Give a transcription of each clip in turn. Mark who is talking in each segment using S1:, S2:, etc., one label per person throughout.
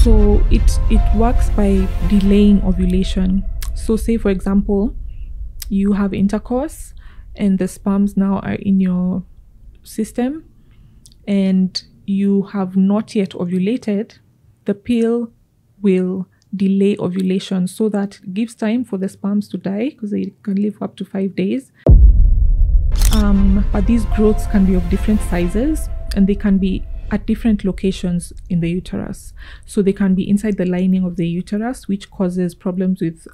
S1: So it works by delaying ovulation. So say, for example, you have intercourse and the sperms now are in your system and you have not yet ovulated, the pill will delay ovulation, so that gives time for the sperms to die because they can live for up to 5 days. But these growths can be of different sizes and they can be at different locations in the uterus. So they can be inside the lining of the uterus, which causes problems with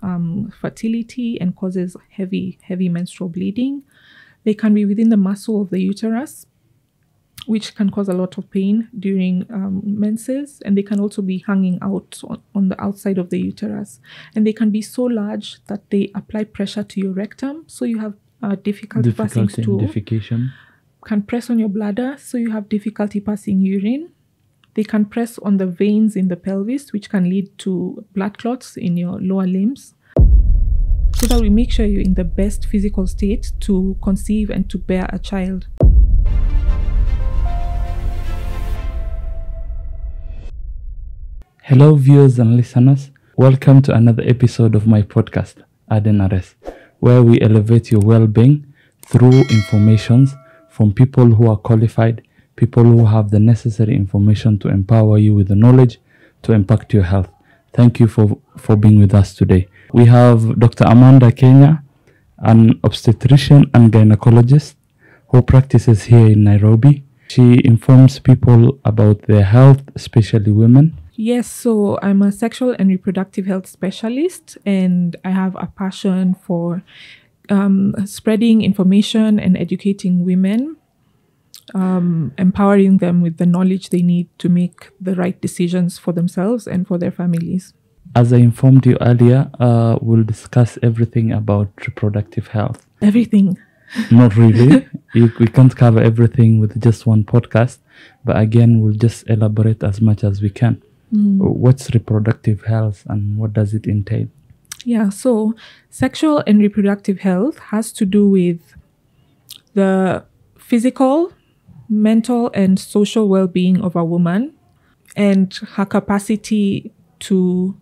S1: fertility and causes heavy menstrual bleeding. They can be within the muscle of the uterus, which can cause a lot of pain during menses, and they can also be hanging out on the outside of the uterus. And they can be so large that they apply pressure to your rectum, so you have difficulty passing stool.
S2: Defecation.
S1: Can press on your bladder, so you have difficulty passing urine. They can press on the veins in the pelvis, which can lead to blood clots in your lower limbs. So that we make sure you're in the best physical state to conceive and to bear a child.
S2: Hello viewers and listeners, welcome to another episode of my podcast, AdenAress, where we elevate your well-being through informations from people who are qualified, people who have the necessary information to empower you with the knowledge to impact your health. Thank you for being with us today. We have Dr. Amanda Kenya, an obstetrician and gynecologist who practices here in Nairobi. She informs people about their health, especially women.
S1: Yes, so I'm a sexual and reproductive health specialist, and I have a passion for spreading information and educating women, empowering them with the knowledge they need to make the right decisions for themselves and for their families.
S2: As I informed you earlier, we'll discuss everything about reproductive health.
S1: Everything.
S2: Not really. We can't cover everything with just one podcast, but again, we'll just elaborate as much as we can. What's reproductive health and what does it entail?
S1: Yeah, so sexual and reproductive health has to do with the physical, mental, and social well-being of a woman and her capacity to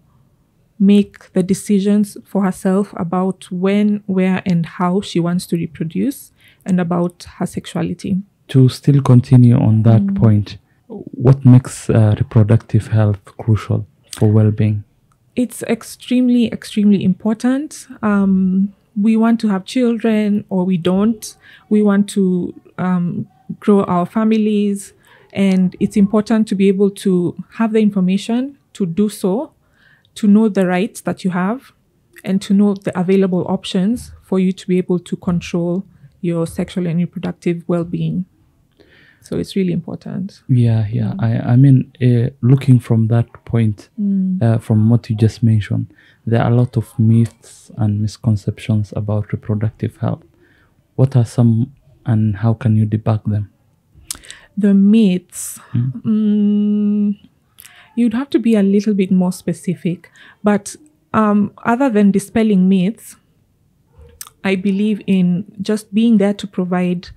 S1: make the decisions for herself about when, where, and how she wants to reproduce, and about her sexuality. To
S2: still continue on that point, what makes reproductive health crucial for well-being?
S1: It's extremely, extremely important. We want to have children, or we don't. We want to grow our families, and it's important to be able to have the information to do so, to know the rights that you have, and to know the available options for you to be able to control your sexual and reproductive well-being. So it's really important.
S2: Yeah. I mean, looking from that point, from what you just mentioned, there are a lot of myths and misconceptions about reproductive health. What are some and how can you debunk them?
S1: The myths. You'd have to be a little bit more specific. But other than dispelling myths, I believe in just being there to provide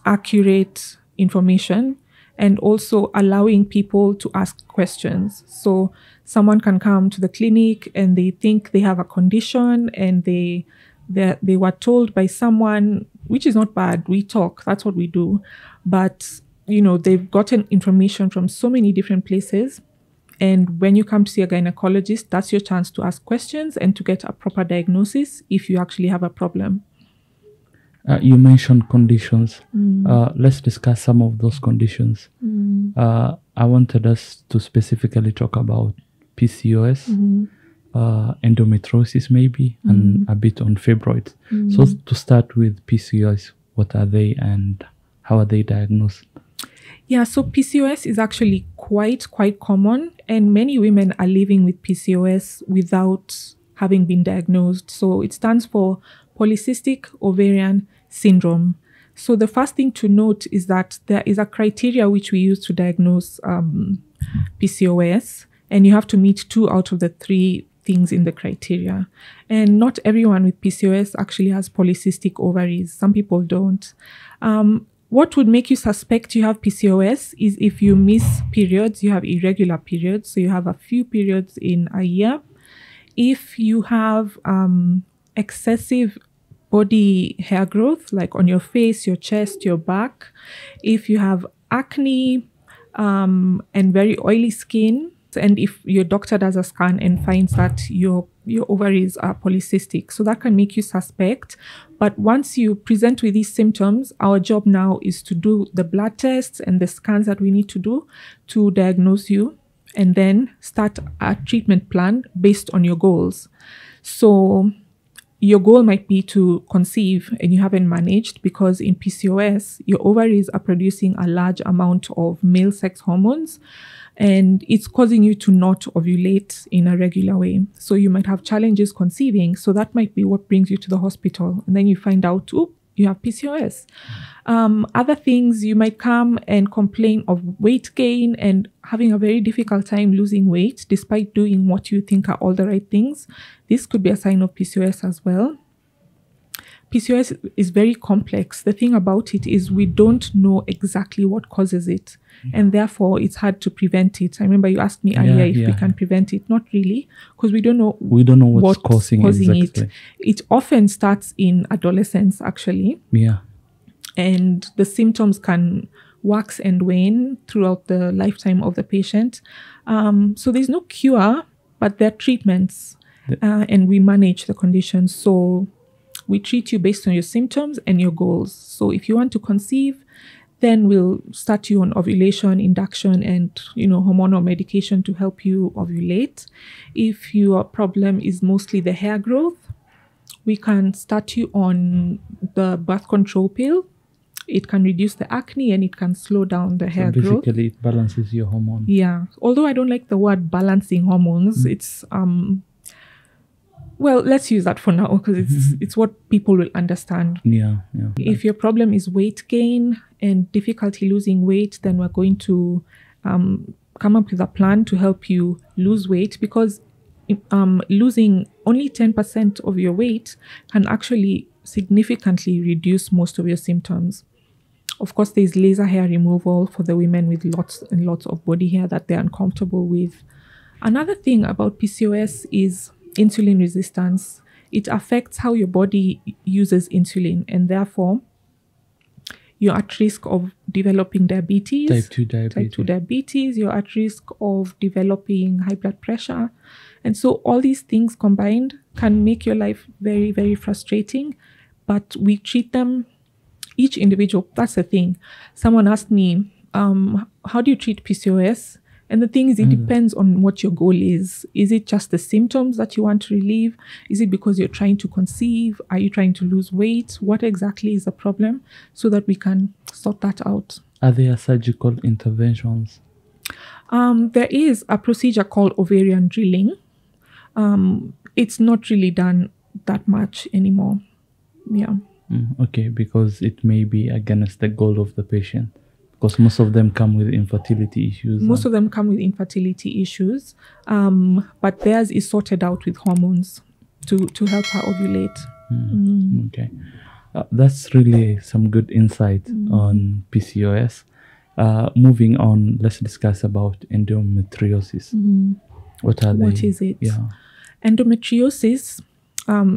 S1: accurate information and also allowing people to ask questions. So someone can come to the clinic and they think they have a condition and they were told by someone, which is not bad. We talk, that's what we do. But, they've gotten information from so many different places. And when you come to see a gynecologist, that's your chance to ask questions and to get a proper diagnosis if you actually have a problem.
S2: You mentioned conditions. Let's discuss some of those conditions. I wanted us to specifically talk about PCOS, endometriosis maybe, and a bit on fibroids. So to start with PCOS, what are they and how are they diagnosed?
S1: Yeah, so PCOS is actually quite common, and many women are living with PCOS without having been diagnosed. So it stands for polycystic ovarian syndrome. So the first thing to note is that there is a criteria which we use to diagnose PCOS, and you have to meet 2 out of the 3 things in the criteria. And not everyone with PCOS actually has polycystic ovaries. Some people don't. what would make you suspect you have PCOS is if you miss periods, you have irregular periods, so you have a few periods in a year. If you have excessive body hair growth, like on your face, your chest, your back. If you have acne and very oily skin, and if your doctor does a scan and finds that your ovaries are polycystic, so that can make you suspect. But once you present with these symptoms, our job now is to do the blood tests and the scans that we need to do to diagnose you and then start a treatment plan based on your goals. So your goal might be to conceive and you haven't managed because in PCOS, your ovaries are producing a large amount of male sex hormones and it's causing you to not ovulate in a regular way. So you might have challenges conceiving. So that might be what brings you to the hospital. And then you find out, oh, you have PCOS. Other things, you might come and complain of weight gain and having a very difficult time losing weight despite doing what you think are all the right things. This could be a sign of PCOS as well. PCOS is very complex. The thing about it is we don't know exactly what causes it. And therefore, it's hard to prevent it. I remember you asked me earlier if we can prevent it. Not really, because we don't know
S2: what's causing exactly.
S1: it. It often starts in adolescence, actually.
S2: Yeah.
S1: And the symptoms can wax and wane throughout the lifetime of the patient. So there's no cure, but there are treatments, and we manage the condition. So we treat you based on your symptoms and your goals. So if you want to conceive, then we'll start you on ovulation, induction, and hormonal medication to help you ovulate. If your problem is mostly the hair growth, we can start you on the birth control pill. It can reduce the acne and it can slow down the hair growth.
S2: Basically, it balances your hormones.
S1: Yeah. Although I don't like the word balancing hormones, it's well, let's use that for now because it's what people will understand.
S2: Yeah.
S1: If your problem is weight gain and difficulty losing weight, then we're going to come up with a plan to help you lose weight, because losing only 10% of your weight can actually significantly reduce most of your symptoms. Of course, there's laser hair removal for the women with lots and lots of body hair that they're uncomfortable with. Another thing about PCOS is insulin resistance. It affects how your body uses insulin, and therefore you're at risk of developing diabetes.
S2: Type 2 diabetes.
S1: You're at risk of developing high blood pressure. And so all these things combined can make your life very, very frustrating. But we treat them, each individual. That's the thing. Someone asked me, how do you treat PCOS? And the thing is, it depends on what your goal is. Is it just the symptoms that you want to relieve? Is it because you're trying to conceive? Are you trying to lose weight? What exactly is the problem, so that we can sort that out?
S2: Are there surgical interventions?
S1: There is a procedure called ovarian drilling. It's not really done that much anymore. Yeah.
S2: Okay, because it may be against the goal of the patient. Because most of them come with infertility issues.
S1: Most of them come with infertility issues, but theirs is sorted out with hormones to help her ovulate.
S2: Okay. That's really some good insight on PCOS. Moving on, let's discuss about endometriosis. What are they?
S1: What is it?
S2: Yeah.
S1: Endometriosis,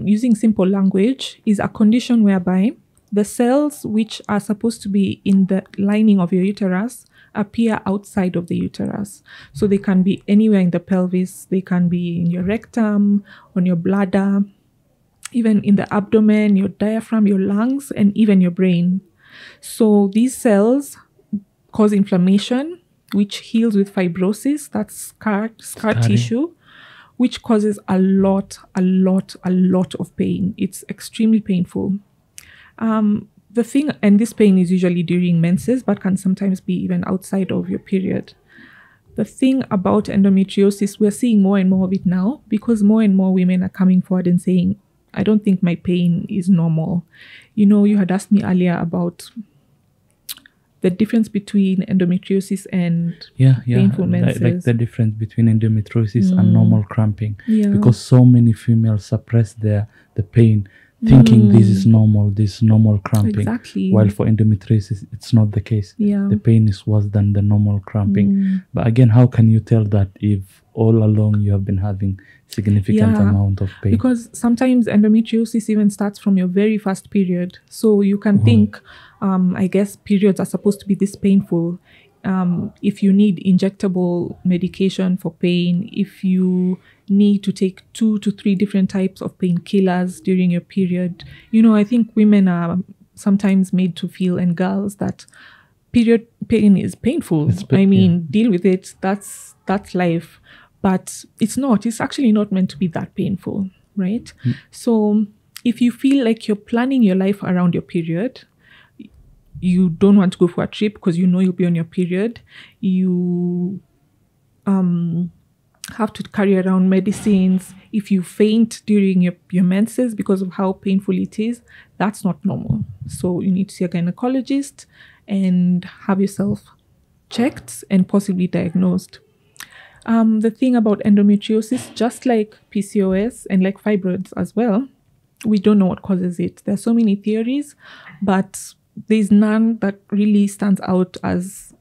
S1: using simple language, is a condition whereby the cells which are supposed to be in the lining of your uterus appear outside of the uterus. So they can be anywhere in the pelvis. They can be in your rectum, on your bladder, even in the abdomen, your diaphragm, your lungs, and even your brain. So these cells cause inflammation, which heals with fibrosis, that's scar tissue, which causes a lot of pain. It's extremely painful. The thing, and this pain is usually during menses, but can sometimes be even outside of your period. The thing about endometriosis, we're seeing more and more of it now, because more and more women are coming forward and saying, I don't think my pain is normal. You had asked me earlier about the difference between endometriosis and painful menses.
S2: Like the difference between endometriosis and normal cramping.
S1: Yeah.
S2: Because so many females suppress the pain. thinking this is normal cramping.
S1: Exactly.
S2: While for endometriosis, it's not the case.
S1: Yeah.
S2: The pain is worse than the normal cramping. But again, how can you tell that if all along you have been having significant amount of pain?
S1: Because sometimes endometriosis even starts from your very first period. So you can think, I guess periods are supposed to be this painful. If you need injectable medication for pain, if you need to take 2 to 3 different types of painkillers during your period. I think women are sometimes made to feel, and girls, that period pain is painful. Deal with it. That's life. But it's not. It's actually not meant to be that painful, right? So if you feel like you're planning your life around your period, you don't want to go for a trip because you'll be on your period, you have to carry around medicines. If you faint during your menses because of how painful it is, that's not normal. So you need to see a gynecologist and have yourself checked and possibly diagnosed. The thing about endometriosis, just like PCOS and like fibroids as well, we don't know what causes it. There are so many theories, but there's none that really stands out as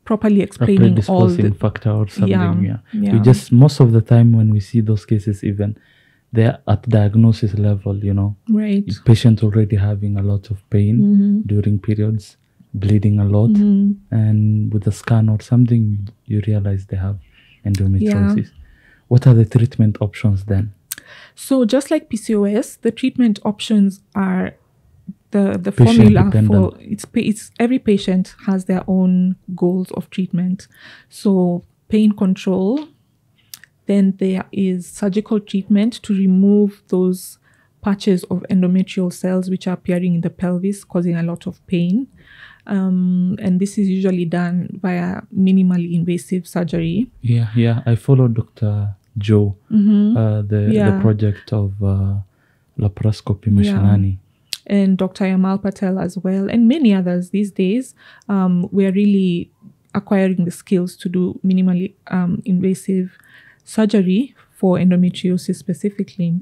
S1: properly explaining all the
S2: factor or something. We just, most of the time when we see those cases, even they're at diagnosis level,
S1: right?
S2: Patient already having a lot of pain during periods, bleeding a lot, and with a scan or something, you realize they have endometriosis. What are the treatment options then?
S1: So just like PCOS, the treatment options are the formula for it's every patient has their own goals of treatment. So pain control, then there is surgical treatment to remove those patches of endometrial cells which are appearing in the pelvis, causing a lot of pain. And this is usually done via minimally invasive surgery.
S2: I follow Dr. Joe, the project of laparoscopy Mashinani.
S1: And Dr. Yamal Patel as well, and many others these days. We're really acquiring the skills to do minimally invasive surgery for endometriosis specifically.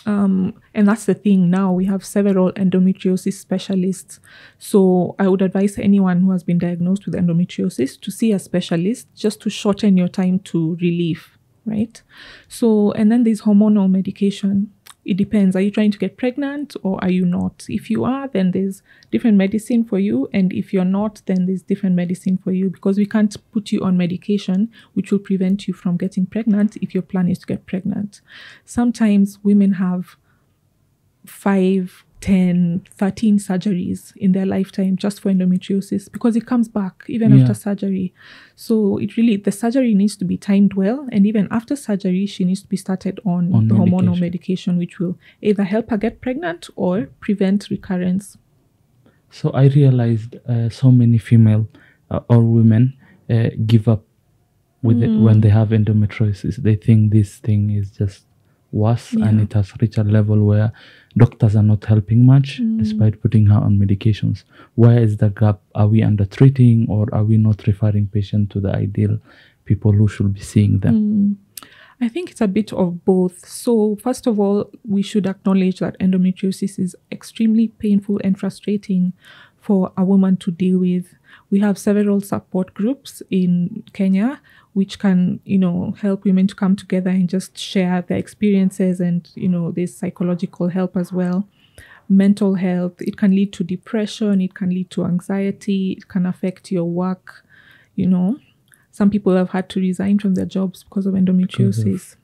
S1: And that's the thing now, we have several endometriosis specialists. So I would advise anyone who has been diagnosed with endometriosis to see a specialist just to shorten your time to relief, right? So, and then there's hormonal medication. It depends. Are you trying to get pregnant or are you not? If you are, then there's different medicine for you. And if you're not, then there's different medicine for you, because we can't put you on medication which will prevent you from getting pregnant if your plan is to get pregnant. Sometimes women have 5, 10, 13 surgeries in their lifetime just for endometriosis, because it comes back even after surgery. So the surgery needs to be timed well, and even after surgery she needs to be started on the hormonal medication, which will either help her get pregnant or prevent recurrence.
S2: So I realized so many female or women give up with it when they have endometriosis. They think this thing is just worse, and it has reached a level where doctors are not helping much despite putting her on medications. Where is the gap? Are we under treating, or are we not referring patients to the ideal people who should be seeing them?
S1: I think it's a bit of both. So first of all, we should acknowledge that endometriosis is extremely painful and frustrating for a woman to deal with. We have several support groups in Kenya which can, help women to come together and just share their experiences, and, there's psychological help as well. Mental health, it can lead to depression, it can lead to anxiety, it can affect your work, Some people have had to resign from their jobs because of endometriosis.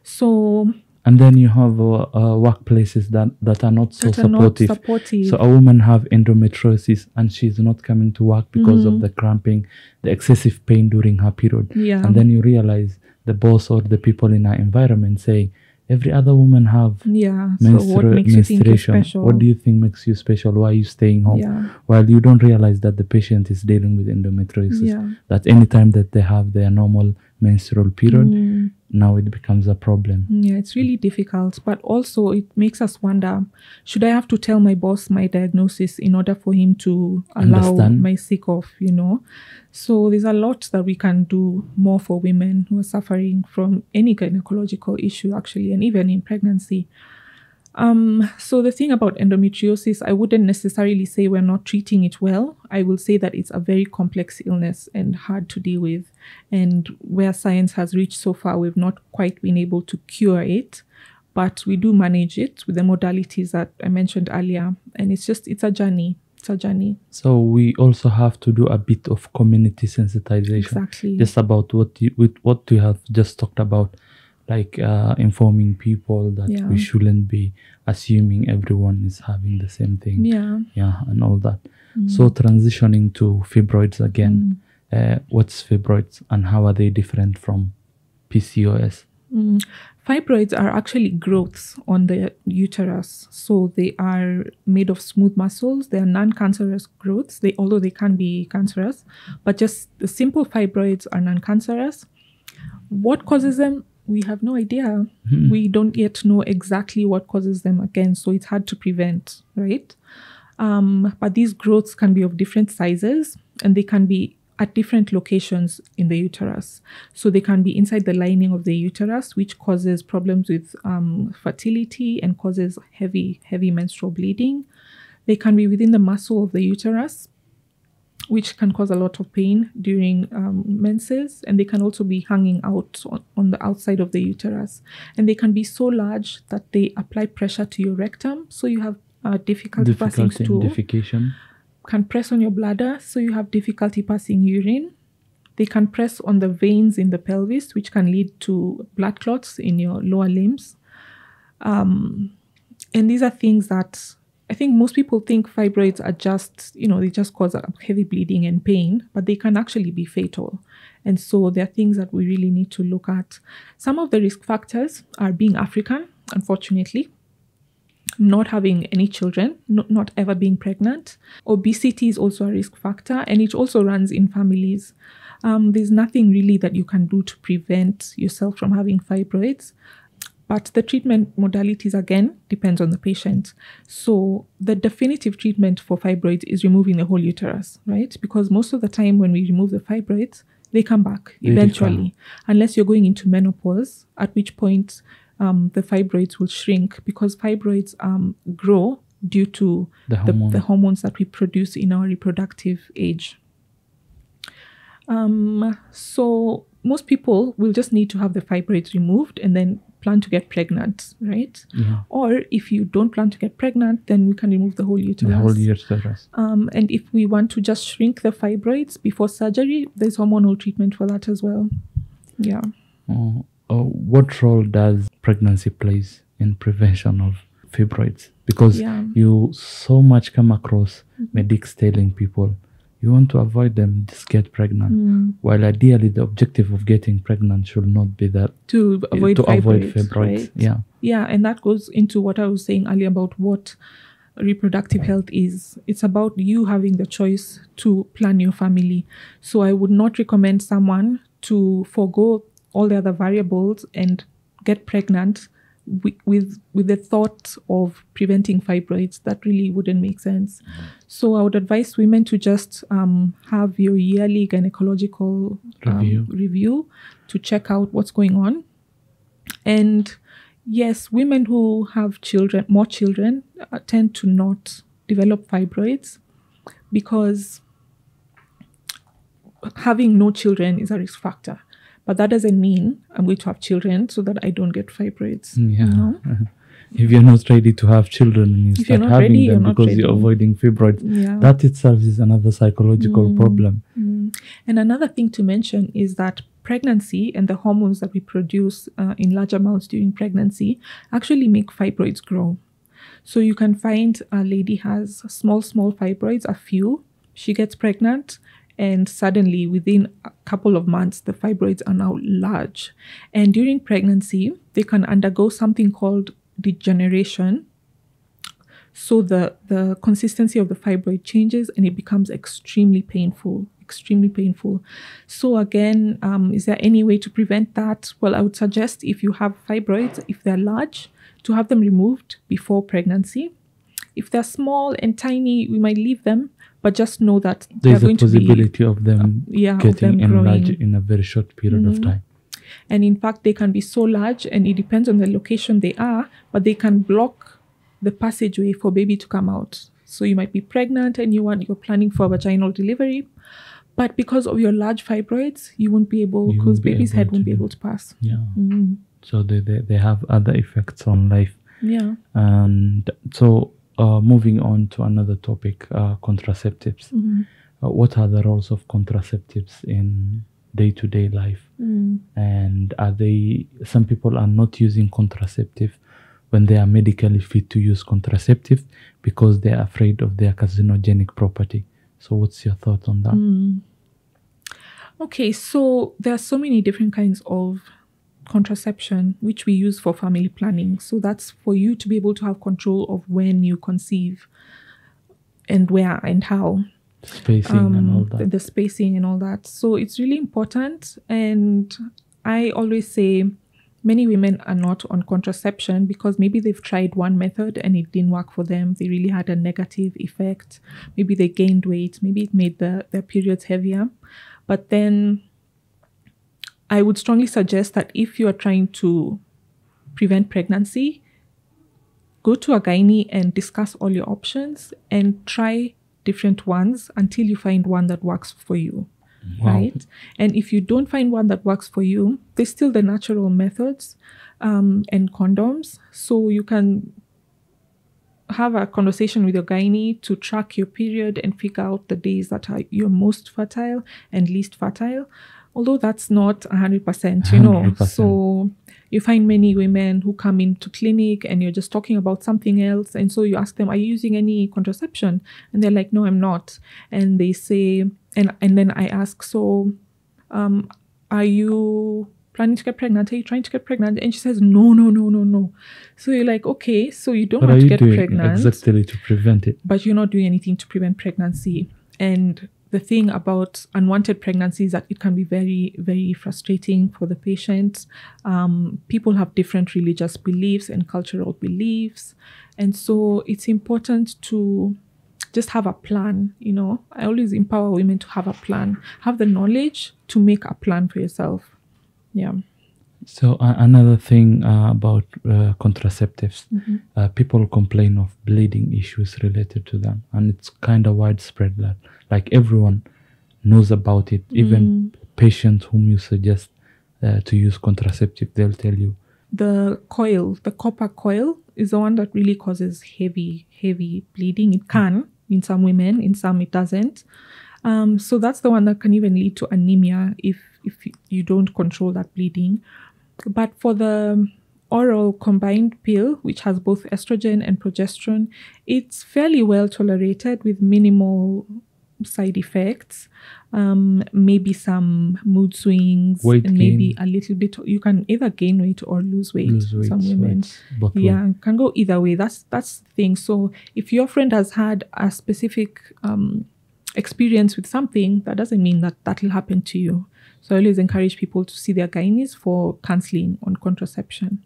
S1: So...
S2: And then you have workplaces that are not so supportive. So a woman have endometriosis and she's not coming to work because of the cramping, the excessive pain during her period. And then you realize the boss or the people in her environment say, every other woman have
S1: so what makes you think you're special?
S2: What do you think makes you special? Why are you staying home? While you don't realize that the patient is dealing with endometriosis. That anytime that they have their normal menstrual period, now it becomes a problem.
S1: It's really difficult, but also it makes us wonder, should I have to tell my boss my diagnosis in order for him to allow my sick off, So there's a lot that we can do more for women who are suffering from any gynecological issue, actually, and even in pregnancy. So the thing about endometriosis, I wouldn't necessarily say we're not treating it well. I will say that it's a very complex illness and hard to deal with. And where science has reached so far, we've not quite been able to cure it, but we do manage it with the modalities that I mentioned earlier. And it's a journey. It's a journey.
S2: So we also have to do a bit of community sensitization.
S1: Exactly.
S2: Just about what you have just talked about, like informing people that we shouldn't be assuming everyone is having the same thing. Yeah, and all that. So transitioning to fibroids again. What's fibroids and how are they different from PCOS?
S1: Fibroids are actually growths on the uterus. So they are made of smooth muscles. They are non-cancerous growths, although they can be cancerous. But just the simple fibroids are non-cancerous. What causes them? We have no idea. We don't yet know exactly what causes them again. So it's hard to prevent, right? But these growths can be of different sizes and they can be at different locations in the uterus. So they can be inside the lining of the uterus, which causes problems with fertility and causes heavy menstrual bleeding. They can be within the muscle of the uterus, which can cause a lot of pain during menses. And they can also be hanging out on the outside of the uterus. And they can be so large that they apply pressure to your rectum. So you have difficulty passing stool.
S2: Defecation.
S1: Can press on your bladder, so you have difficulty passing urine. They can press on the veins in the pelvis, which can lead to blood clots in your lower limbs. And these are things that I think most people think fibroids are just, they just cause a heavy bleeding and pain, but they can actually be fatal. And so there are things that we really need to look at. Some of the risk factors are being African, unfortunately, not having any children, not ever being pregnant. Obesity is also a risk factor, and it also runs in families. There's nothing really that you can do to prevent yourself from having fibroids. But the treatment modalities, again, depends on the patient. So the definitive treatment for fibroids is removing the whole uterus, right? Because most of the time when we remove the fibroids, they come back eventually, unless you're going into menopause, at which point the fibroids will shrink, because fibroids grow due to the hormones that we produce in our reproductive age. So most people will just need to have the fibroids removed and then plan to get pregnant, right?
S2: Yeah.
S1: Or if you don't plan to get pregnant, then we can remove the whole uterus.
S2: The whole uterus.
S1: And if we want to just shrink the fibroids before surgery, there's hormonal treatment for that as well. Yeah.
S2: What role does pregnancy plays in prevention of fibroids? Because you so much come across medics telling people, you want to avoid them, just get pregnant. While ideally the objective of getting pregnant should not be that
S1: to avoid fibroids. Right?
S2: Yeah,
S1: and that goes into what I was saying earlier about what reproductive health is. It's about you having the choice to plan your family. So I would not recommend someone to forego all the other variables and get pregnant with the thought of preventing fibroids. That really wouldn't make sense. So I would advise women to just have your yearly gynecological review to check out what's going on. And yes, women who have more children tend to not develop fibroids, because having no children is a risk factor. But that doesn't mean I'm going to have children so that I don't get fibroids.
S2: Yeah. If you're not ready to have children and you start having them because you're avoiding fibroids, that itself is another psychological problem.
S1: And another thing to mention is that pregnancy and the hormones that we produce in large amounts during pregnancy actually make fibroids grow. So you can find a lady has small fibroids, a few, she gets pregnant, and suddenly, within a couple of months, the fibroids are now large. And during pregnancy, they can undergo something called degeneration. So the consistency of the fibroid changes and it becomes extremely painful. So again, is there any way to prevent that? Well, I would suggest if you have fibroids, if they're large, to have them removed before pregnancy. If they're small and tiny, we might leave them. But just know that
S2: there's a possibility of them getting enlarged in a very short period of time.
S1: And in fact, they can be so large, and it depends on the location they are, but they can block the passageway for baby to come out. So you might be pregnant and you're planning for vaginal delivery, but because of your large fibroids, you won't be able, because baby's head won't be able to pass.
S2: Yeah. So they have other effects on life.
S1: Yeah.
S2: And so moving on to another topic, contraceptives. What are the roles of contraceptives in day-to-day life? And some people are not using contraceptive when they are medically fit to use contraceptive because they are afraid of their carcinogenic property. So what's your thought on that?
S1: Okay, so there are so many different kinds of contraception which we use for family planning. So that's for you to be able to have control of when you conceive and where and how.
S2: Spacing and all that.
S1: The spacing and all that. So it's really important. And I always say many women are not on contraception because maybe they've tried one method and it didn't work for them. They really had a negative effect. Maybe they gained weight. Maybe it made their periods heavier. But then I would strongly suggest that if you are trying to prevent pregnancy, go to a gynae and discuss all your options and try different ones until you find one that works for you.
S2: Wow.
S1: Right? And if you don't find one that works for you, there's still the natural methods and condoms. So you can have a conversation with your gynae to track your period and figure out the days that are you're most fertile and least fertile. Although that's not 100%, you know.
S2: 100%.
S1: So you find many women who come into clinic and you're just talking about something else. And so you ask them, are you using any contraception? And they're like, no, I'm not. And they say, and then I ask, so are you planning to get pregnant? Are you trying to get pregnant? And she says, no. So you're like, okay, so you don't want to get pregnant.
S2: Exactly to prevent it.
S1: But you're not doing anything to prevent pregnancy. And the thing about unwanted pregnancy is that it can be very, very frustrating for the patient. People have different religious beliefs and cultural beliefs. And so it's important to just have a plan, you know. I always empower women to have a plan, have the knowledge to make a plan for yourself. Yeah.
S2: So another thing about contraceptives, people complain of bleeding issues related to them, and it's kind of widespread. That like everyone knows about it. Even patients whom you suggest to use contraceptive, they'll tell you.
S1: The coil, the copper coil, is the one that really causes heavy bleeding. It can in some women, in some it doesn't. So that's the one that can even lead to anemia if you don't control that bleeding. But for the oral combined pill, which has both estrogen and progesterone, it's fairly well tolerated with minimal side effects. Maybe some mood swings,
S2: weight
S1: and
S2: gain.
S1: maybe a little bit. You can either gain weight or lose weight. Some women,
S2: both
S1: yeah, it can go either way. That's the thing. So if your friend has had a specific experience with something, that doesn't mean that will happen to you. So I always encourage people to see their gynaes for counseling on contraception.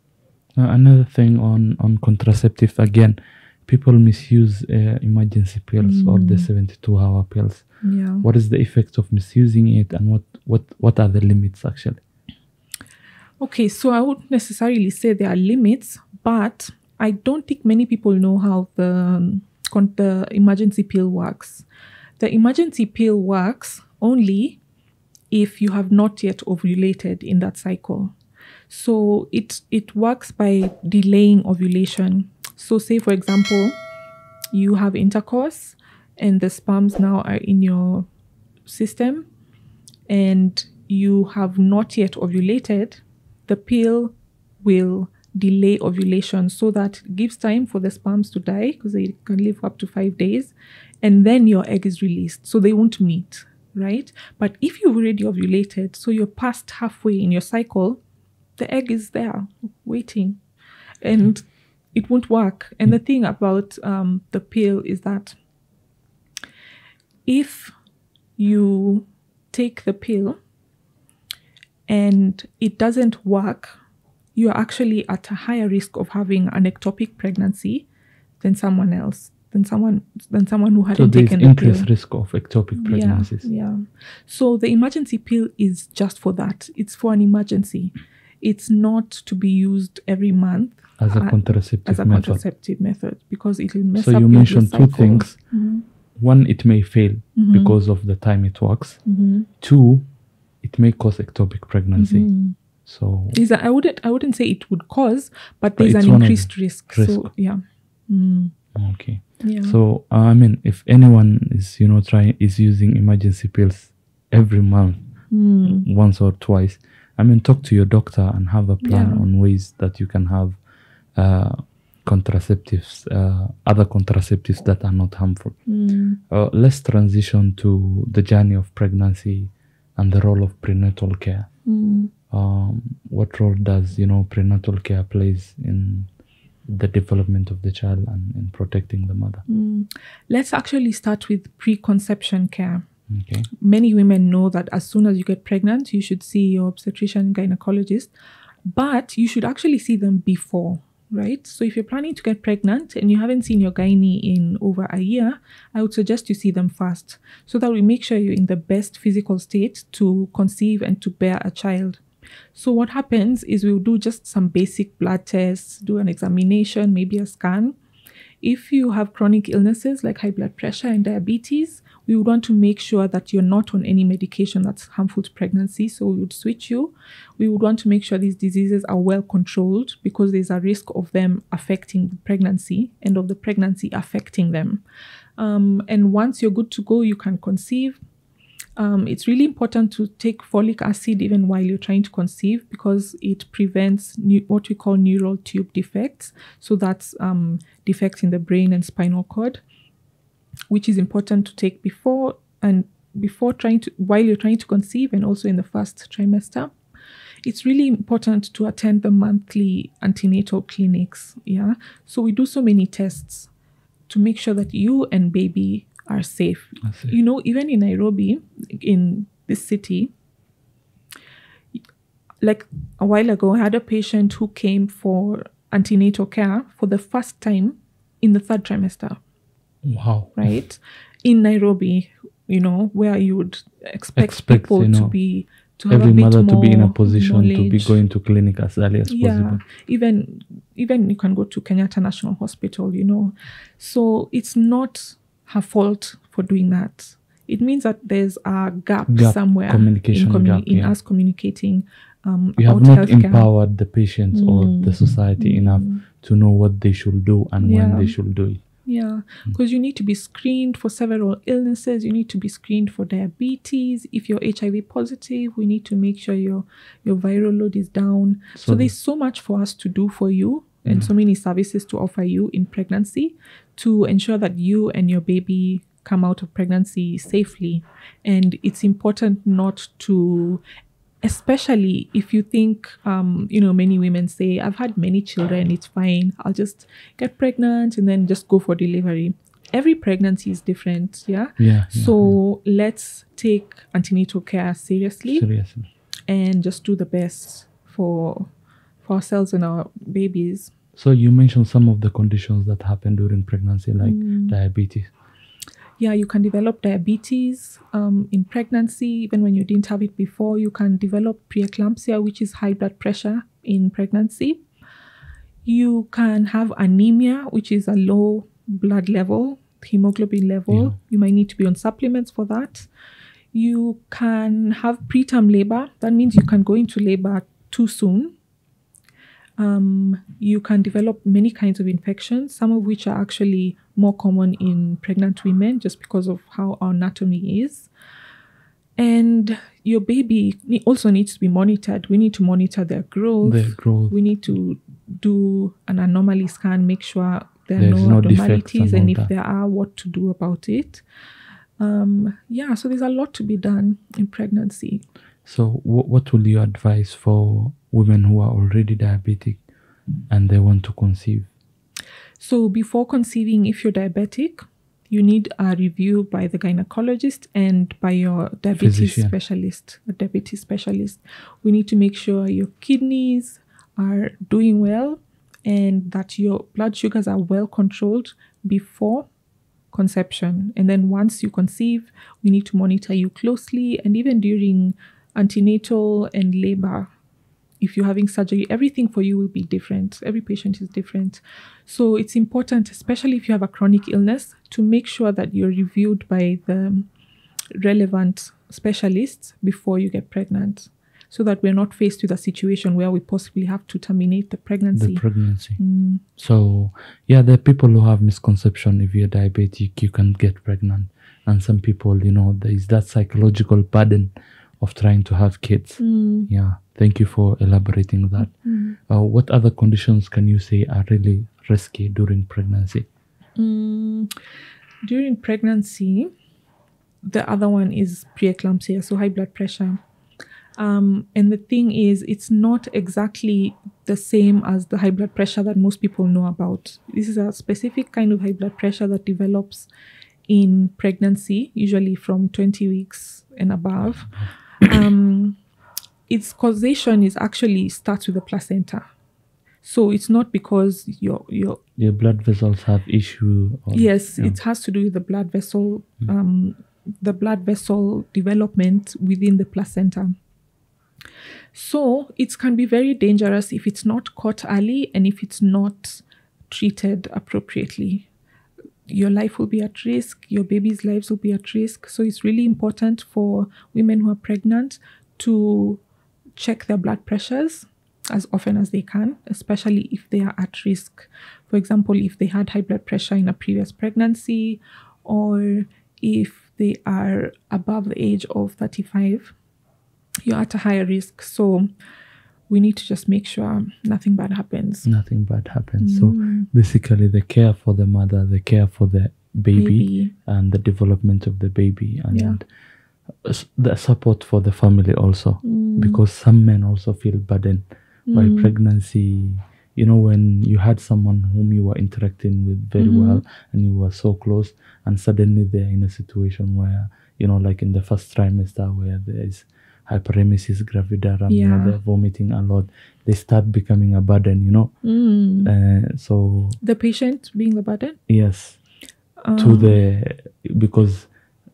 S2: Another thing on contraceptive, again, people misuse emergency pills or the 72-hour pills.
S1: Yeah.
S2: What is the effect of misusing it, and what are the limits actually?
S1: Okay, so I wouldn't necessarily say there are limits, but I don't think many people know how the emergency pill works. The emergency pill works only if you have not yet ovulated in that cycle. So it works by delaying ovulation. So say, for example, you have intercourse and the sperms now are in your system and you have not yet ovulated, the pill will delay ovulation so that it gives time for the sperms to die because they can live for up to 5 days, and then your egg is released. So they won't meet, right? But if you've already ovulated, so you're past halfway in your cycle, the egg is there waiting and it won't work. And the thing about the pill is that if you take the pill and it doesn't work, you're actually at a higher risk of having an ectopic pregnancy than someone else, than someone who hadn't taken the pill. So
S2: there's increased risk of ectopic pregnancies.
S1: Yeah. So the emergency pill is just for that. It's for an emergency. it's not to be used every month
S2: as a contraceptive
S1: method because it will mess
S2: so
S1: up
S2: you
S1: your
S2: mentioned two
S1: cycle.
S2: things. One, it may fail because of the time it works. Two, it may cause ectopic pregnancy. So
S1: I wouldn't say it would cause, but there's an increased risk. So yeah.
S2: Okay. Yeah. So I mean, if anyone is is using emergency pills every month, once or twice, I mean, talk to your doctor and have a plan on ways that you can have contraceptives, other contraceptives that are not harmful. Let's transition to the journey of pregnancy and the role of prenatal care. What role does prenatal care plays in the development of the child and in protecting the mother?
S1: Let's actually start with preconception care.
S2: Okay.
S1: Many women know that as soon as you get pregnant, you should see your obstetrician and gynecologist, but you should actually see them before, right? So if you're planning to get pregnant and you haven't seen your gynae in over a year, I would suggest you see them first so that we make sure you're in the best physical state to conceive and to bear a child. So what happens is we'll do just some basic blood tests, do an examination, maybe a scan. If you have chronic illnesses like high blood pressure and diabetes, we would want to make sure that you're not on any medication that's harmful to pregnancy. So we would switch you. We would want to make sure these diseases are well controlled because there's a risk of them affecting the pregnancy and of the pregnancy affecting them. And once you're good to go, you can conceive. It's really important to take folic acid even while you're trying to conceive because it prevents what we call neural tube defects. So that's defects in the brain and spinal cord, which is important to take while you're trying to conceive and also in the first trimester. It's really important to attend the monthly antenatal clinics. Yeah. So we do so many tests to make sure that you and baby are safe. Even in Nairobi, in this city, like a while ago, I had a patient who came for antenatal care for the first time in the third trimester.
S2: Wow.
S1: Right? In Nairobi, where you would expect people to have
S2: every
S1: a bit
S2: mother
S1: more
S2: to be in a position
S1: knowledge.
S2: To be going to clinic as early as possible.
S1: Even you can go to Kenyatta National Hospital, So it's not her fault for doing that. It means that there's a gap somewhere in us communicating.
S2: You have not empowered the patients or the society enough to know what they should do and when they should do it.
S1: Yeah, because you need to be screened for several illnesses. You need to be screened for diabetes. If you're HIV positive, we need to make sure your viral load is down. So there's so much for us to do for you and so many services to offer you in pregnancy to ensure that you and your baby come out of pregnancy safely. And it's important not to, especially if you think, many women say, I've had many children, it's fine. I'll just get pregnant and then just go for delivery. Every pregnancy is different, So let's take antenatal care seriously and just do the best for ourselves and our babies.
S2: So you mentioned some of the conditions that happen during pregnancy, like diabetes.
S1: Yeah, you can develop diabetes in pregnancy. Even when you didn't have it before, you can develop preeclampsia, which is high blood pressure in pregnancy. You can have anemia, which is a low blood level, hemoglobin level. Yeah. You might need to be on supplements for that. You can have preterm labor. That means you can go into labor too soon. You can develop many kinds of infections, some of which are actually more common in pregnant women just because of how our anatomy is. And your baby also needs to be monitored. We need to monitor their growth. We need to do an anomaly scan, make sure there are no abnormalities, and if there are, what to do about it. So there's a lot to be done in pregnancy.
S2: So what will you advise for women who are already diabetic and they want to conceive?
S1: So before conceiving, if you're diabetic, you need a review by the gynecologist and by your diabetes specialist, a diabetes specialist. We need to make sure your kidneys are doing well and that your blood sugars are well controlled before conception. And then once you conceive, we need to monitor you closely, and even during antenatal and labor, if you're having surgery, everything for you will be different. Every patient is different. So it's important, especially if you have a chronic illness, to make sure that you're reviewed by the relevant specialists before you get pregnant, so that we're not faced with a situation where we possibly have to terminate the pregnancy.
S2: So, yeah, there are people who have misconception. If you're diabetic, you can get pregnant. And some people, there is that psychological burden of trying to have kids. Yeah, thank you for elaborating that. What other conditions can you say are really risky during pregnancy?
S1: During pregnancy, the other one is preeclampsia, so high blood pressure. And the thing is, it's not exactly the same as the high blood pressure that most people know about. This is a specific kind of high blood pressure that develops in pregnancy, usually from 20 weeks and above. Its causation is actually starts with the placenta. So it's not because your
S2: blood vessels have issue.
S1: Yes, it has to do with the blood vessel, development within the placenta. So it can be very dangerous if it's not caught early and if it's not treated appropriately. Your life will be at risk, your baby's lives will be at risk. So it's really important for women who are pregnant to check their blood pressures as often as they can, especially if they are at risk. For example, if they had high blood pressure in a previous pregnancy, or if they are above the age of 35, you're at a higher risk. So we need to just make sure nothing bad happens.
S2: So basically the care for the mother, the care for the baby. And the development of the baby, and the support for the family also, because some men also feel burdened by pregnancy. When you had someone whom you were interacting with very well and you were so close, and suddenly they're in a situation where, like in the first trimester where there is hyperemesis gravidarum, they're vomiting a lot, they start becoming a burden, so
S1: the patient being the burden?
S2: Yes. Because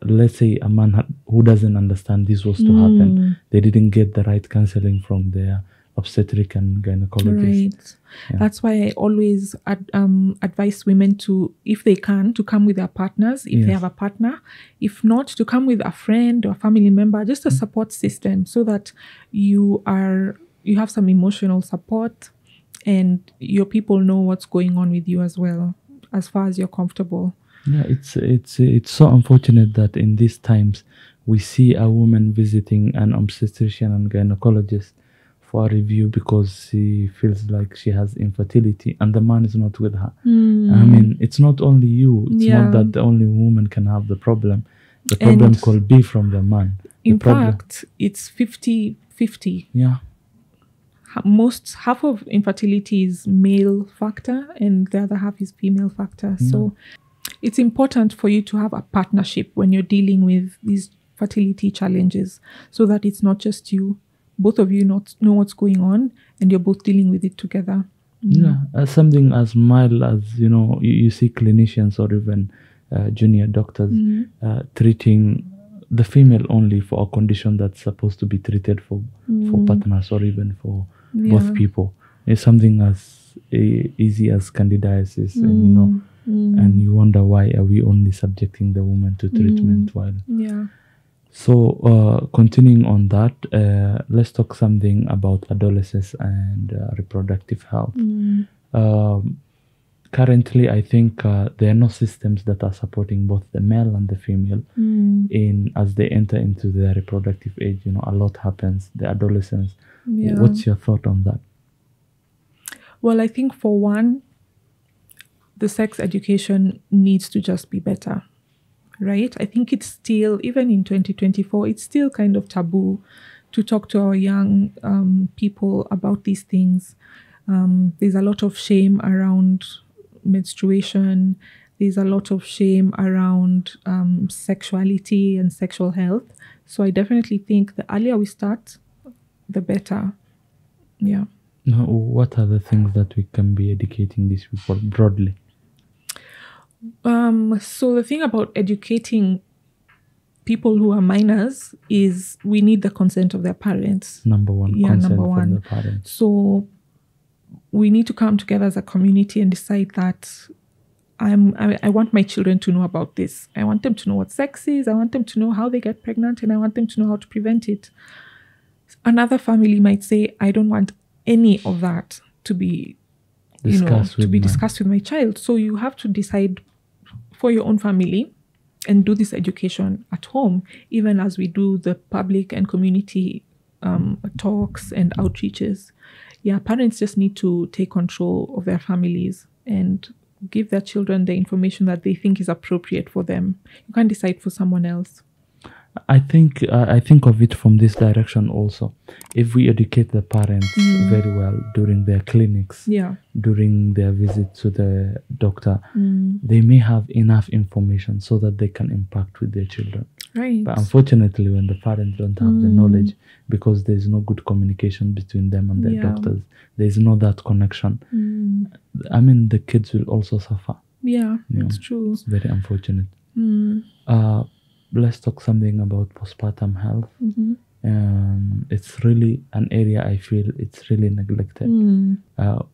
S2: let's say a man who doesn't understand this was to happen, they didn't get the right counseling from their obstetric and gynecologist.
S1: Right. That's why I always advise women to, if they can, to come with their partners, if they have a partner. If not, to come with a friend or a family member, just a support system, so that you have some emotional support and your people know what's going on with you as well, as far as you're comfortable.
S2: Yeah, it's so unfortunate that in these times we see a woman visiting an obstetrician and gynecologist for a review because she feels like she has infertility and the man is not with her. I mean, it's not only you. It's not that the only woman can have the problem. The problem could be from the man.
S1: In fact, it's 50-50.
S2: Yeah.
S1: Half of infertility is male factor and the other half is female factor. So it's important for you to have a partnership when you're dealing with these fertility challenges, so that it's not just you. Both of you know what's going on and you're both dealing with it together.
S2: Something as mild as, you see clinicians or even junior doctors treating the female only for a condition that's supposed to be treated for partners or even for both people. It's something as easy as candidiasis, and and you wonder, why are we only subjecting the woman to treatment while So continuing on that, let's talk something about adolescence and reproductive health. Currently, I think there are no systems that are supporting both the male and the female as they enter into their reproductive age. A lot happens, the adolescence. What's your thought on that?
S1: Well, I think for one, the sex education needs to just be better. Right? I think it's still, even in 2024, it's still kind of taboo to talk to our young people about these things. There's a lot of shame around menstruation. There's a lot of shame around sexuality and sexual health. So I definitely think the earlier we start, the better. Yeah.
S2: Now, what are the things that we can be educating these people broadly? So
S1: the thing about educating people who are minors is we need the consent of their parents.
S2: Number one, consent from the parents.
S1: So we need to come together as a community and decide that I want my children to know about this. I want them to know what sex is. I want them to know how they get pregnant, and I want them to know how to prevent it. Another family might say, I don't want any of that to be discussed with my child. So you have to decide for your own family and do this education at home, even as we do the public and community talks and outreaches. Yeah, parents just need to take control of their families and give their children the information that they think is appropriate for them. You can't decide for someone else.
S2: I think of it from this direction also. If we educate the parents very well during their clinics, during their visit to the doctor, they may have enough information so that they can impact with their children.
S1: Right.
S2: But unfortunately, when the parents don't have the knowledge, because there's no good communication between them and their doctors, there's no that connection. I mean, the kids will also suffer.
S1: Yeah, it's true.
S2: It's very unfortunate. Let's talk something about postpartum health. It's really an area I feel it's really neglected.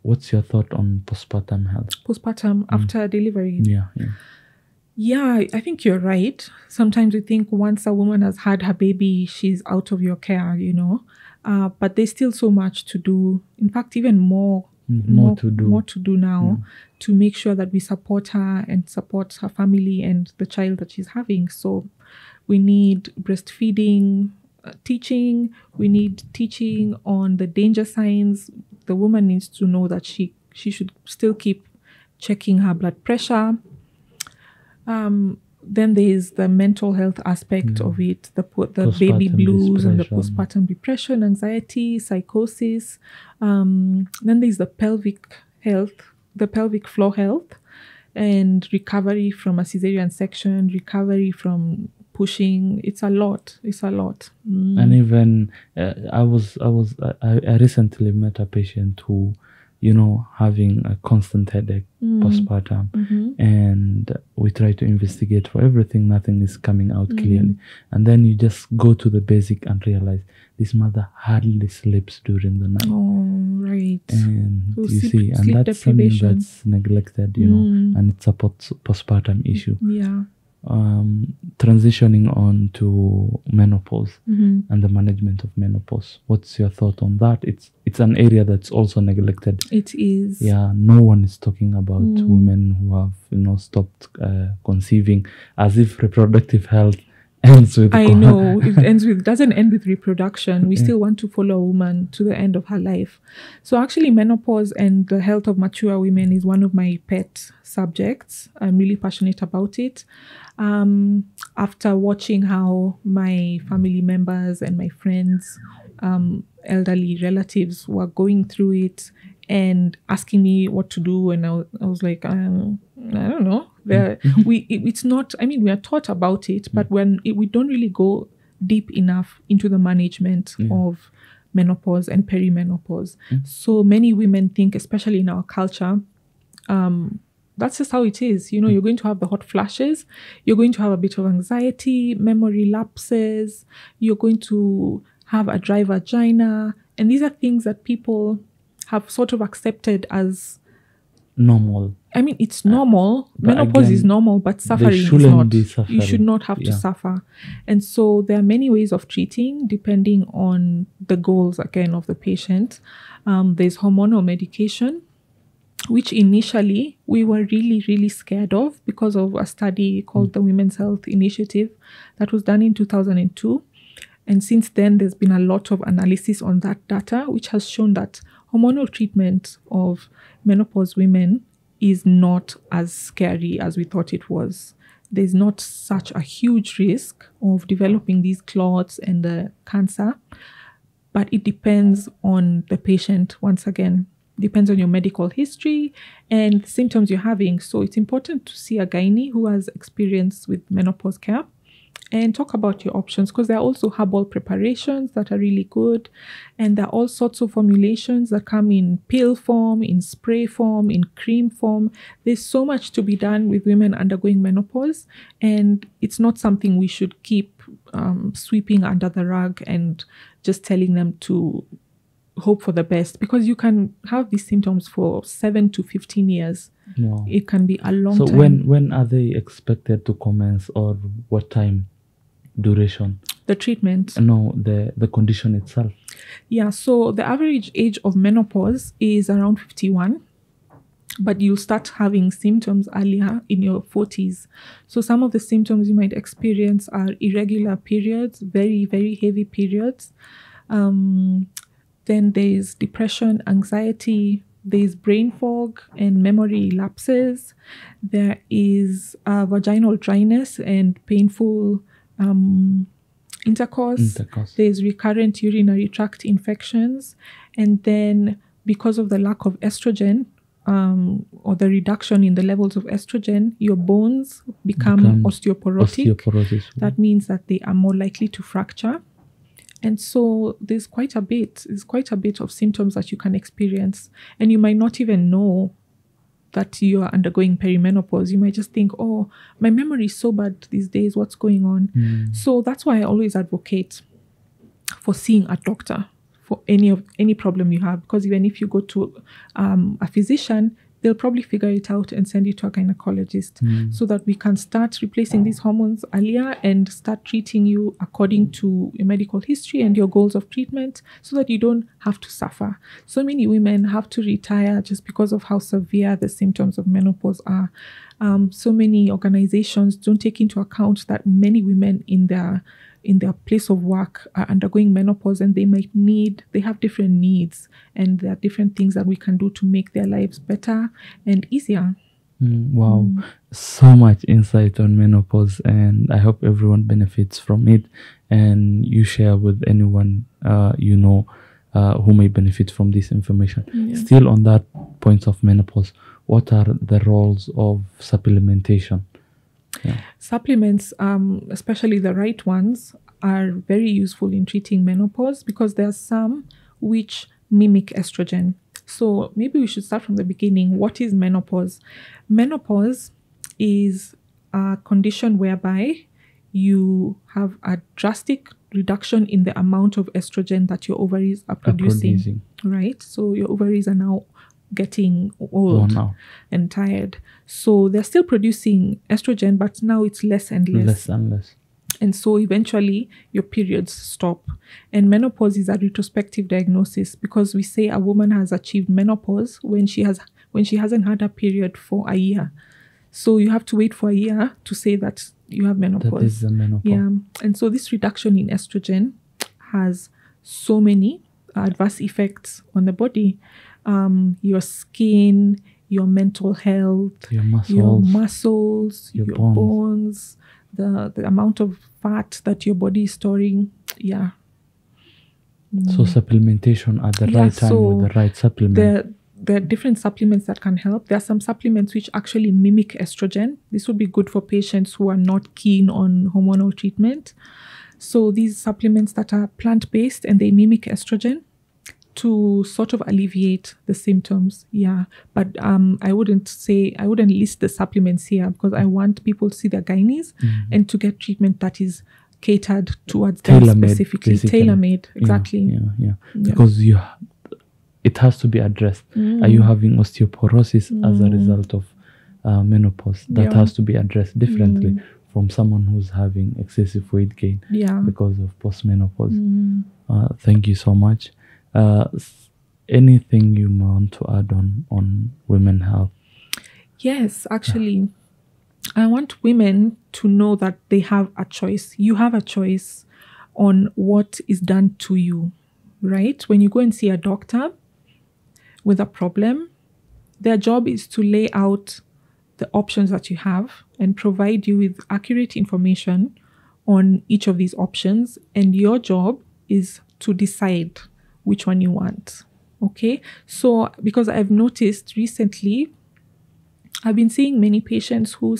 S2: What's your thought on postpartum health?
S1: Postpartum after delivery?
S2: Yeah,
S1: I think you're right. Sometimes we think once a woman has had her baby, she's out of your care, but there's still so much to do. In fact, even more to do now to make sure that we support her and support her family and the child that she's having. So we need breastfeeding teaching. We need teaching on the danger signs. The woman needs to know that she should still keep checking her blood pressure. Then there is the mental health aspect of it, the baby blues and the postpartum depression, anxiety, psychosis. Then there's the pelvic health, the pelvic floor health, and recovery from a cesarean section, recovery from pushing. It's a lot.
S2: And even I recently met a patient who, having a constant headache postpartum, and we try to investigate for everything. Nothing is coming out clearly, and then you just go to the basic and realize this mother hardly sleeps during the night.
S1: Oh, right.
S2: And so and that's something that's neglected, and it's a postpartum issue.
S1: Yeah.
S2: Transitioning on to menopause and the management of menopause. What's your thought on that? It's an area that's also neglected.
S1: It is.
S2: Yeah, no one is talking about women who have stopped conceiving, as if reproductive health ends with.
S1: I know it doesn't end with reproduction. We still want to follow a woman to the end of her life. So actually, menopause and the health of mature women is one of my pet subjects. I'm really passionate about it. After watching how my family members and my friends, elderly relatives were going through it and asking me what to do, and I was like, I don't know. It's not. I mean, we are taught about it, but we don't really go deep enough into the management of menopause and perimenopause. So many women think, especially in our culture, that's just how it is. You're going to have the hot flashes. You're going to have a bit of anxiety, memory lapses. You're going to have a dry vagina. And these are things that people have sort of accepted as
S2: normal.
S1: I mean, it's normal. Menopause is normal, but suffering is not. You should not have to suffer. And so there are many ways of treating depending on the goals, again, of the patient. There's hormonal medication, which initially we were really, really scared of because of a study called the Women's Health Initiative that was done in 2002. And since then, there's been a lot of analysis on that data, which has shown that hormonal treatment of menopause women is not as scary as we thought it was. There's not such a huge risk of developing these clots and the cancer, but it depends on the patient once again. Depends on your medical history and the symptoms you're having. So it's important to see a gynae who has experience with menopause care and talk about your options, because there are also herbal preparations that are really good, and there are all sorts of formulations that come in pill form, in spray form, in cream form. There's so much to be done with women undergoing menopause, and it's not something we should keep sweeping under the rug and just telling them to hope for the best, because you can have these symptoms for 7 to 15 years.
S2: Wow.
S1: It can be a long
S2: So
S1: time.
S2: when are they expected to commence, or what time duration?
S1: The treatment.
S2: No, the condition itself.
S1: Yeah, so the average age of menopause is around 51, but you'll start having symptoms earlier in your 40s. So some of the symptoms you might experience are irregular periods, very, very heavy periods. Then there's depression, anxiety, there's brain fog and memory lapses. There is vaginal dryness and painful intercourse. There's recurrent urinary tract infections. And then because of the lack of estrogen, or the reduction in the levels of estrogen, your bones become osteoporotic. That means that they are more likely to fracture. And so there's quite a bit of symptoms that you can experience. And you might not even know that you are undergoing perimenopause. You might just think, oh, my memory is so bad these days, what's going on? So that's why I always advocate for seeing a doctor for any problem you have, because even if you go to a physician, they'll probably figure it out and send you to a gynecologist, so that we can start replacing these hormones earlier and start treating you according to your medical history and your goals of treatment, so that you don't have to suffer. So many women have to retire just because of how severe the symptoms of menopause are. So many organizations don't take into account that many women in their place of work are undergoing menopause, and they have different needs, and there are different things that we can do to make their lives better and easier.
S2: Wow, so much insight on menopause, and I hope everyone benefits from it, and you share with anyone who may benefit from this information. Still on that point of menopause, what are the roles of supplementation?
S1: Supplements, especially the right ones, are very useful in treating menopause, because there are some which mimic estrogen. So maybe we should start from the beginning. What is menopause? Menopause is a condition whereby you have a drastic reduction in the amount of estrogen that your ovaries are producing. Right? So your ovaries are now getting old and tired. So they're still producing estrogen, but now it's less and less. And so eventually your periods stop. And menopause is a retrospective diagnosis, because we say a woman has achieved menopause when she hasn't had a period for a year. So you have to wait for a year to say that you have menopause.
S2: That is the menopause.
S1: Yeah. And so this reduction in estrogen has so many adverse effects on the body. Your skin, your mental health, your muscles, your bones, the amount of fat that your body is storing. Yeah.
S2: So supplementation at the right time with the right supplement.
S1: There are different supplements that can help. There are some supplements which actually mimic estrogen. This would be good for patients who are not keen on hormonal treatment. So these supplements that are plant-based and they mimic estrogen to sort of alleviate the symptoms. Yeah. But I wouldn't list the supplements here, because I want people to see their gynaes and to get treatment that is catered towards them specifically. Tailor-made. Exactly.
S2: Yeah. Because it has to be addressed. Are you having osteoporosis as a result of menopause? That has to be addressed differently from someone who's having excessive weight gain because of postmenopause. Thank you so much. Anything you want to add on women health?
S1: Yes, actually, I want women to know that they have a choice. You have a choice on what is done to you, right? When you go and see a doctor with a problem, their job is to lay out the options that you have and provide you with accurate information on each of these options. And your job is to decide which one you want. Okay? So, because I've noticed recently, I've been seeing many patients who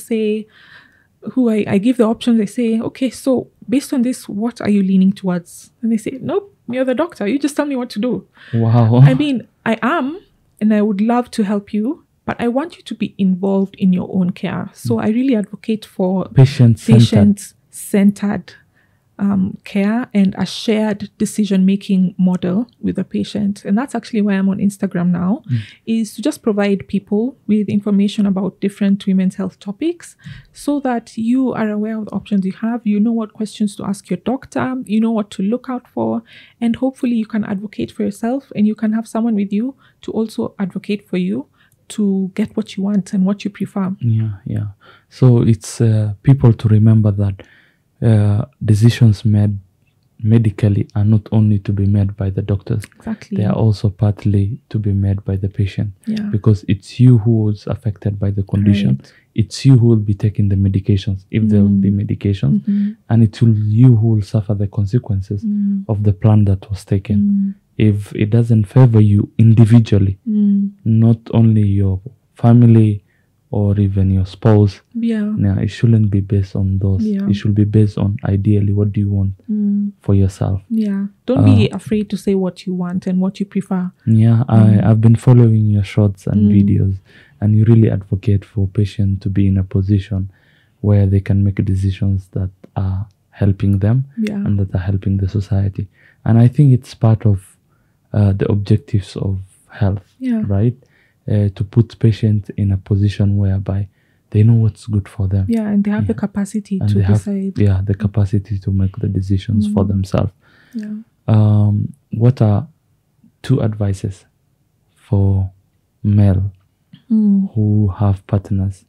S1: I give the options. I say, okay, so based on this, what are you leaning towards? And they say, nope, you're the doctor. You just tell me what to do.
S2: Wow.
S1: I mean, I am, and I would love to help you, but I want you to be involved in your own care. So I really advocate for patient-centered care and a shared decision-making model with the patient. And that's actually why I'm on Instagram now, is to just provide people with information about different women's health topics so that you are aware of the options you have, you know what questions to ask your doctor, you know what to look out for, and hopefully you can advocate for yourself and you can have someone with you to also advocate for you to get what you want and what you prefer.
S2: Yeah. So it's people to remember that decisions made medically are not only to be made by the doctors.
S1: Exactly.
S2: They are also partly to be made by the patient.
S1: Yeah.
S2: Because it's you who is affected by the condition.
S1: Right.
S2: It's you who will be taking the medications, if there will be medications. And it's you who will suffer the consequences of the plan that was taken. If it doesn't favor you individually, not only your family or even your spouse, it shouldn't be based on those. It should be based on ideally what do you want for yourself.
S1: Don't be afraid to say what you want and what you prefer.
S2: I've been following your shorts and videos, and you really advocate for patients to be in a position where they can make decisions that are helping them and that are helping the society. And I think it's part of the objectives of health, right? To put patients in a position whereby they know what's good for them.
S1: And they have the capacity to decide.
S2: The capacity to make the decisions for themselves. What are 2 advices for male who have partners?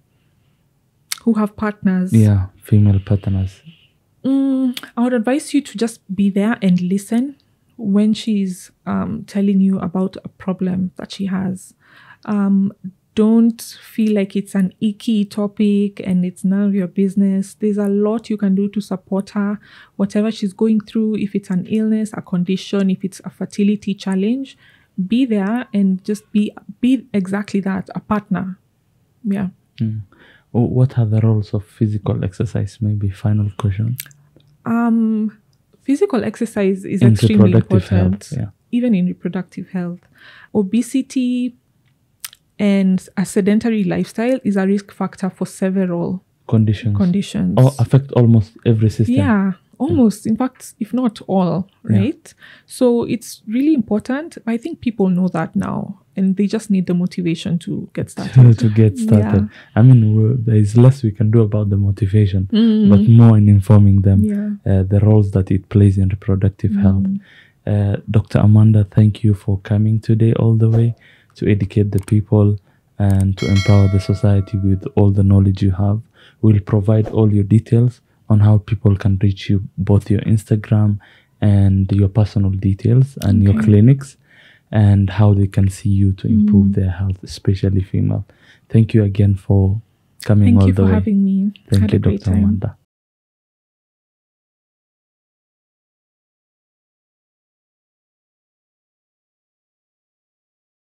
S1: Who have partners?
S2: Female partners.
S1: I would advise you to just be there and listen when she's telling you about a problem that she has. Don't feel like it's an icky topic and it's none of your business. There's a lot you can do to support her, whatever she's going through, if it's an illness, a condition, if it's a fertility challenge. Be there and just be exactly that, a partner.
S2: What are the roles of physical exercise? Maybe final question.
S1: Physical exercise is
S2: in
S1: extremely important,
S2: health,
S1: even in reproductive health. Obesity and a sedentary lifestyle is a risk factor for several conditions.
S2: Or affect almost every system.
S1: Almost. In fact, if not all, right? So it's really important. I think people know that now, and they just need the motivation to get started.
S2: I mean, there is less we can do about the motivation, but more in informing them the roles that it plays in reproductive health. Dr. Amanda, thank you for coming today all the way to educate the people and to empower the society with all the knowledge you have. We'll provide all your details on how people can reach you, both your Instagram and your personal details and your clinics, and how they can see you to improve their health, especially female. Thank you again for coming all the way.
S1: Thank you for having me.
S2: Thank you, Dr. Amanda.